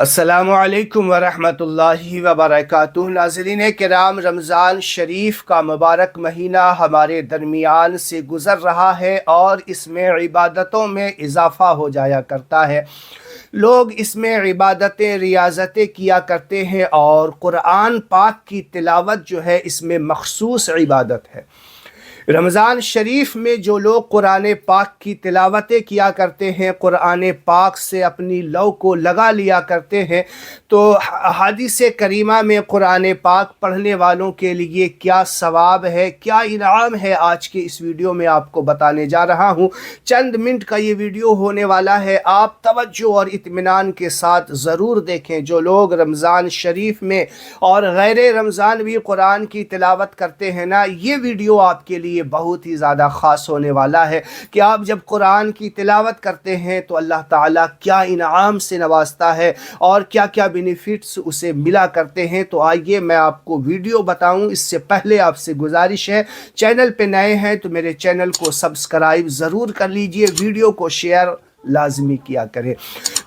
السلام علیکم ورحمۃ اللہ وبرکاتہ۔ ناظرین کرام، رمضان شریف کا مبارک مہینہ ہمارے درمیان سے گزر رہا ہے اور اس میں عبادتوں میں اضافہ ہو جایا کرتا ہے۔ لوگ اس میں عبادتیں ریاضتیں کیا کرتے ہیں اور قرآن پاک کی تلاوت جو ہے اس میں مخصوص عبادت ہے۔ رمضان شریف میں جو لوگ قرآن پاک کی تلاوتیں کیا کرتے ہیں، قرآن پاک سے اپنی لو کو لگا لیا کرتے ہیں، تو احادیث کریمہ میں قرآن پاک پڑھنے والوں کے لیے کیا ثواب ہے، کیا انعام ہے، آج کے اس ویڈیو میں آپ کو بتانے جا رہا ہوں۔ چند منٹ کا یہ ویڈیو ہونے والا ہے، آپ توجہ اور اطمینان کے ساتھ ضرور دیکھیں۔ جو لوگ رمضان شریف میں اور غیر رمضان بھی قرآن کی تلاوت کرتے ہیں نا، یہ ویڈیو آپ کے لیے یہ بہت ہی زیادہ خاص ہونے والا ہے کہ آپ جب قرآن کی تلاوت کرتے ہیں تو اللہ تعالیٰ کیا انعام سے نوازتا ہے اور کیا کیا بینیفٹس اسے ملا کرتے ہیں۔ تو آئیے میں آپ کو ویڈیو بتاؤں۔ اس سے پہلے آپ سے گزارش ہے، چینل پہ نئے ہیں تو میرے چینل کو سبسکرائب ضرور کر لیجئے، ویڈیو کو شیئر لازمی کیا کرے۔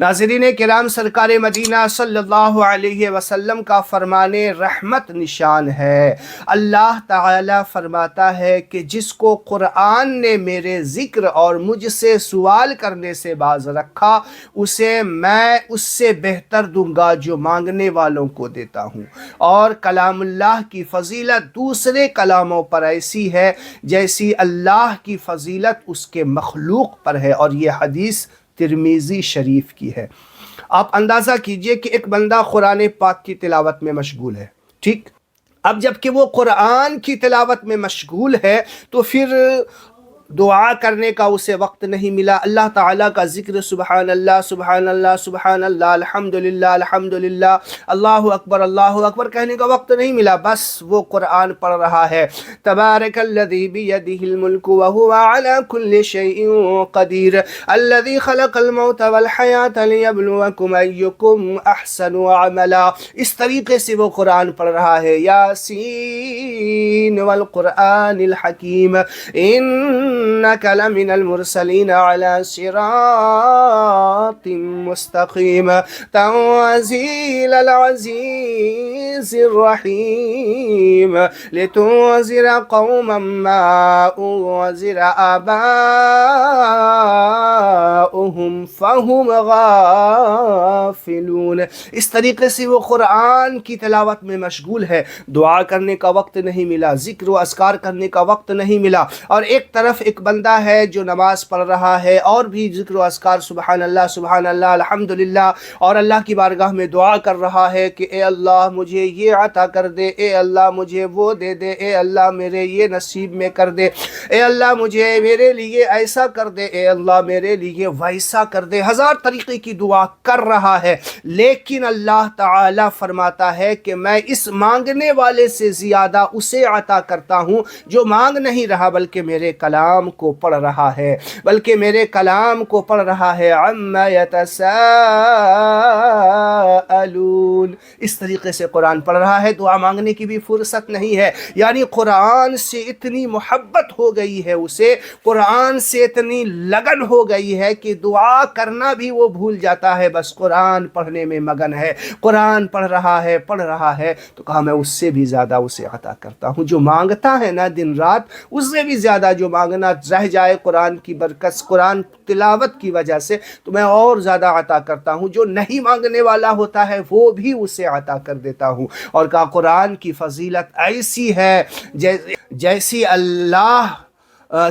ناظرین کرام، سرکار مدینہ صلی اللہ علیہ وسلم کا فرمان رحمت نشان ہے۔ اللہ تعالی فرماتا ہے کہ جس کو قرآن نے میرے ذکر اور مجھ سے سوال کرنے سے باز رکھا، اسے میں اس سے بہتر دوں گا جو مانگنے والوں کو دیتا ہوں۔ اور کلام اللہ کی فضیلت دوسرے کلاموں پر ایسی ہے جیسی اللہ کی فضیلت اس کے مخلوق پر ہے، اور یہ حدیث ترمذی شریف کی ہے۔ آپ اندازہ کیجئے کہ ایک بندہ قرآن پاک کی تلاوت میں مشغول ہے، ٹھیک؟ اب جب کہ وہ قرآن کی تلاوت میں مشغول ہے تو پھر دعا کرنے کا اسے وقت نہیں ملا، اللہ تعالیٰ کا ذکر سبحان اللہ سبحان اللہ سبحان اللہ الحمدللہ الحمدللہ اللہ اکبر کہنے کا وقت نہیں ملا، بس وہ قرآن پڑھ رہا ہے۔ تبارک الذی بیدہ الملک وہو علی کل شیء قدیر الذی خلق الموت والحیاۃ لیبلوکم ایکم احسن عملا۔ اس طریقے سے وہ قرآن پڑھ رہا ہے۔ یاسین والقرآن الحکیم انک لمن المرسلین علی صراط مستقیم تنزیل العزیز الرحیم لتنذر قوما ما انذر آباؤہم فہم غافلون۔ اس طریقے سے وہ قرآن کی تلاوت میں مشغول ہے، دعا کرنے کا وقت نہیں ملا، ذکر و اذکار کرنے کا وقت نہیں ملا۔ اور ایک طرف ایک بندہ ہے جو نماز پڑھ رہا ہے اور بھی ذکر و اذکار سبحان اللہ الحمدللہ اور اللہ کی بارگاہ میں دعا کر رہا ہے کہ اے اللہ مجھے یہ عطا کر دے، اے اللہ مجھے وہ دے دے، اے اللہ میرے یہ نصیب میں کر دے، اے اللہ مجھے میرے لیے ایسا کر دے، اے اللہ میرے لیے ویسا کر دے۔ ہزار طریقے کی دعا کر رہا ہے، لیکن اللہ تعالی فرماتا ہے کہ میں اس مانگنے والے سے زیادہ اسے عطا کرتا ہوں جو مانگ نہیں رہا بلکہ میرے کلام کو پڑھ رہا ہے، عما یتساءلون۔ اس طریقے سے قرآن پڑھ رہا ہے، دعا مانگنے کی بھی فرصت نہیں ہے، یعنی قرآن سے اتنی محبت ہو گئی ہے اسے، قرآن سے اتنی لگن ہو گئی ہے کہ دعا کرنا بھی وہ بھول جاتا ہے، بس قرآن پڑھنے میں مگن ہے، قرآن پڑھ رہا ہے۔ تو کہا میں اس سے بھی زیادہ اسے عطا کرتا ہوں، جو مانگتا ہے نا دن رات، اس سے بھی زیادہ جو مانگنا رہ جائے قرآن کی برکت، قرآن تلاوت کی وجہ سے، تو میں اور زیادہ عطا کرتا ہوں۔ جو نہیں مانگنے والا ہوتا ہے وہ بھی اسے عطا کر دیتا ہوں۔ اور کہا قرآن کی فضیلت ایسی ہے جیسی اللہ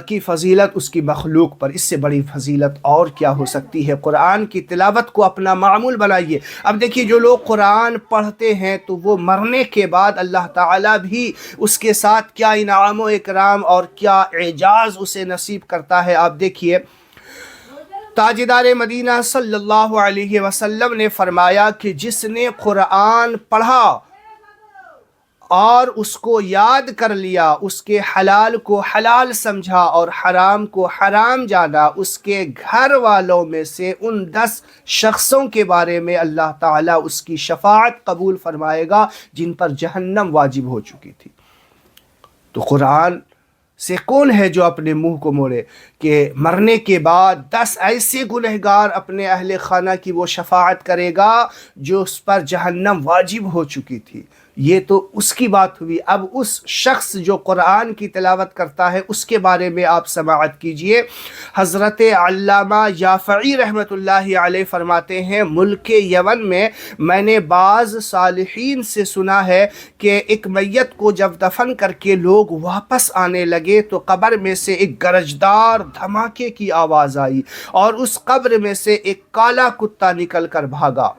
کی فضیلت اس کی مخلوق پر، اس سے بڑی فضیلت اور کیا ہو سکتی ہے۔ قرآن کی تلاوت کو اپنا معمول بنائیے۔ اب دیکھیے جو لوگ قرآن پڑھتے ہیں تو وہ مرنے کے بعد اللہ تعالیٰ بھی اس کے ساتھ کیا انعام و اکرام اور کیا اعجاز اسے نصیب کرتا ہے۔ آپ دیکھیے تاجدار مدینہ صلی اللہ علیہ وسلم نے فرمایا کہ جس نے قرآن پڑھا اور اس کو یاد کر لیا، اس کے حلال کو حلال سمجھا اور حرام کو حرام جانا، اس کے گھر والوں میں سے ان 10 شخصوں کے بارے میں اللہ تعالیٰ اس کی شفاعت قبول فرمائے گا جن پر جہنم واجب ہو چکی تھی۔ تو قرآن سے کون ہے جو اپنے منہ کو موڑے کہ مرنے کے بعد 10 ایسے گنہگار اپنے اہل خانہ کی وہ شفاعت کرے گا جو اس پر جہنم واجب ہو چکی تھی۔ یہ تو اس کی بات ہوئی، اب اس شخص جو قرآن کی تلاوت کرتا ہے اس کے بارے میں آپ سماعت کیجئے۔ حضرت علامہ یافعی رحمۃ اللہ علیہ فرماتے ہیں ملک یمن میں نے بعض صالحین سے سنا ہے کہ ایک میت کو جب دفن کر کے لوگ واپس آنے لگے تو قبر میں سے ایک گرجدار دھماکے کی آواز آئی اور اس قبر میں سے ایک کالا کتا نکل کر بھاگا۔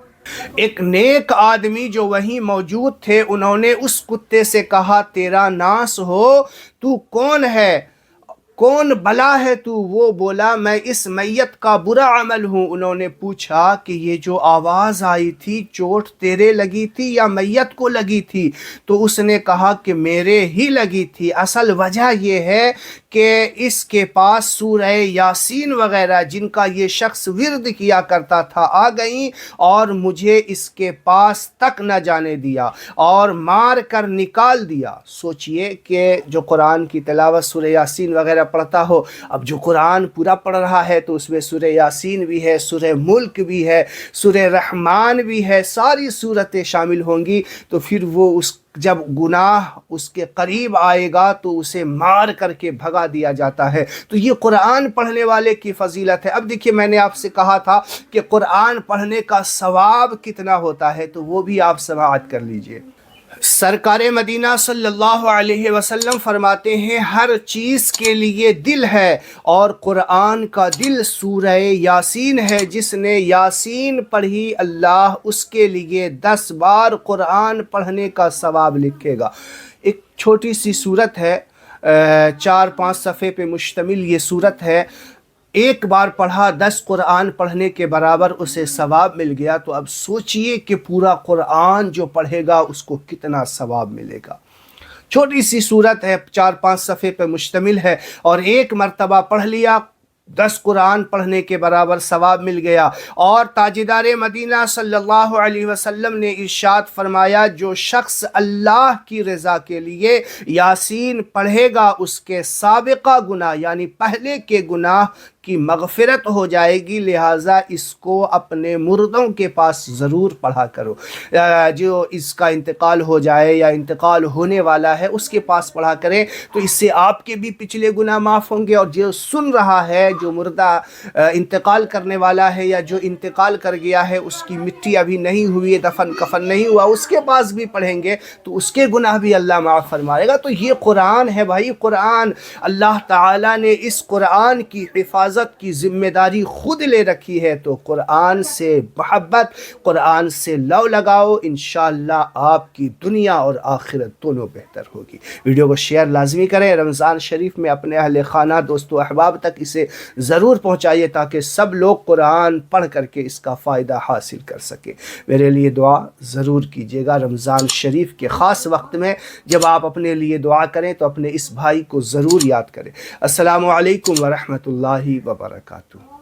ایک نیک آدمی جو وہیں موجود تھے انہوں نے اس کتے سے کہا تیرا ناس ہو، تو کون ہے، کون بلا ہے تو؟ وہ بولا میں اس میت کا برا عمل ہوں۔ انہوں نے پوچھا کہ یہ جو آواز آئی تھی چوٹ تیرے لگی تھی یا میت کو لگی تھی؟ تو اس نے کہا کہ میرے ہی لگی تھی، اصل وجہ یہ ہے کہ اس کے پاس سورہ یاسین وغیرہ جن کا یہ شخص ورد کیا کرتا تھا آ گئیں اور مجھے اس کے پاس تک نہ جانے دیا اور مار کر نکال دیا۔ سوچئے کہ جو قرآن کی تلاوت سورہ یاسین وغیرہ پڑھتا ہو، اب جو قرآن پورا پڑھ رہا ہے تو اس میں سورہ یاسین بھی ہے، سورہ ملک بھی ہے، سورہ رحمان بھی ہے، ساری سورتیں شامل ہوں گی، تو پھر وہ جب گناہ اس کے قریب آئے گا تو اسے مار کر کے بھگا دیا جاتا ہے۔ تو یہ قرآن پڑھنے والے کی فضیلت ہے۔ اب دیکھیے میں نے آپ سے کہا تھا کہ قرآن پڑھنے کا ثواب کتنا ہوتا ہے، تو وہ بھی آپ سماعت کر لیجئے۔ سرکار مدینہ صلی اللہ علیہ وسلم فرماتے ہیں ہر چیز کے لیے دل ہے اور قرآن کا دل سورہ یاسین ہے، جس نے یاسین پڑھی اللہ اس کے لیے 10 بار قرآن پڑھنے کا ثواب لکھے گا۔ ایک چھوٹی سی سورت ہے، 4-5 صفحے پہ مشتمل یہ سورت ہے، ایک بار پڑھا 10 قرآن پڑھنے کے برابر اسے ثواب مل گیا، تو اب سوچئے کہ پورا قرآن جو پڑھے گا اس کو کتنا ثواب ملے گا۔ چھوٹی سی سورت ہے، 4-5 صفحے پہ مشتمل ہے، اور ایک مرتبہ پڑھ لیا 10 قرآن پڑھنے کے برابر ثواب مل گیا۔ اور تاجدار مدینہ صلی اللہ علیہ وسلم نے ارشاد فرمایا جو شخص اللہ کی رضا کے لیے یاسین پڑھے گا اس کے سابقہ گناہ یعنی پہلے کے گناہ کی مغفرت ہو جائے گی، لہٰذا اس کو اپنے مردوں کے پاس ضرور پڑھا کرو۔ جو اس کا انتقال ہو جائے یا انتقال ہونے والا ہے اس کے پاس پڑھا کریں، تو اس سے آپ کے بھی پچھلے گناہ معاف ہوں گے، اور جو سن رہا ہے، جو مردہ انتقال کرنے والا ہے یا جو انتقال کر گیا ہے اس کی مٹی ابھی نہیں ہوئی ہے، دفن کفن نہیں ہوا، اس کے پاس بھی پڑھیں گے تو اس کے گناہ بھی اللہ معاف فرمائے گا۔ تو یہ قرآن ہے بھائی، قرآن اللہ تعالیٰ نے اس قرآن کی حفاظت کی ذمہ داری خود لے رکھی ہے، تو قرآن سے محبت، قرآن سے لو لگاؤ، انشاءاللہ آپ کی دنیا اور آخرت دونوں بہتر ہوگی۔ ویڈیو کو شیئر لازمی کریں، رمضان شریف میں اپنے اہل خانہ دوست و احباب تک اسے ضرور پہنچائیے تاکہ سب لوگ قرآن پڑھ کر کے اس کا فائدہ حاصل کر سکیں۔ میرے لیے دعا ضرور کیجیے گا رمضان شریف کے خاص وقت میں، جب آپ اپنے لیے دعا کریں تو اپنے اس بھائی کو ضرور یاد کریں۔ السلام علیکم ورحمۃ اللہ وبرکاتہ۔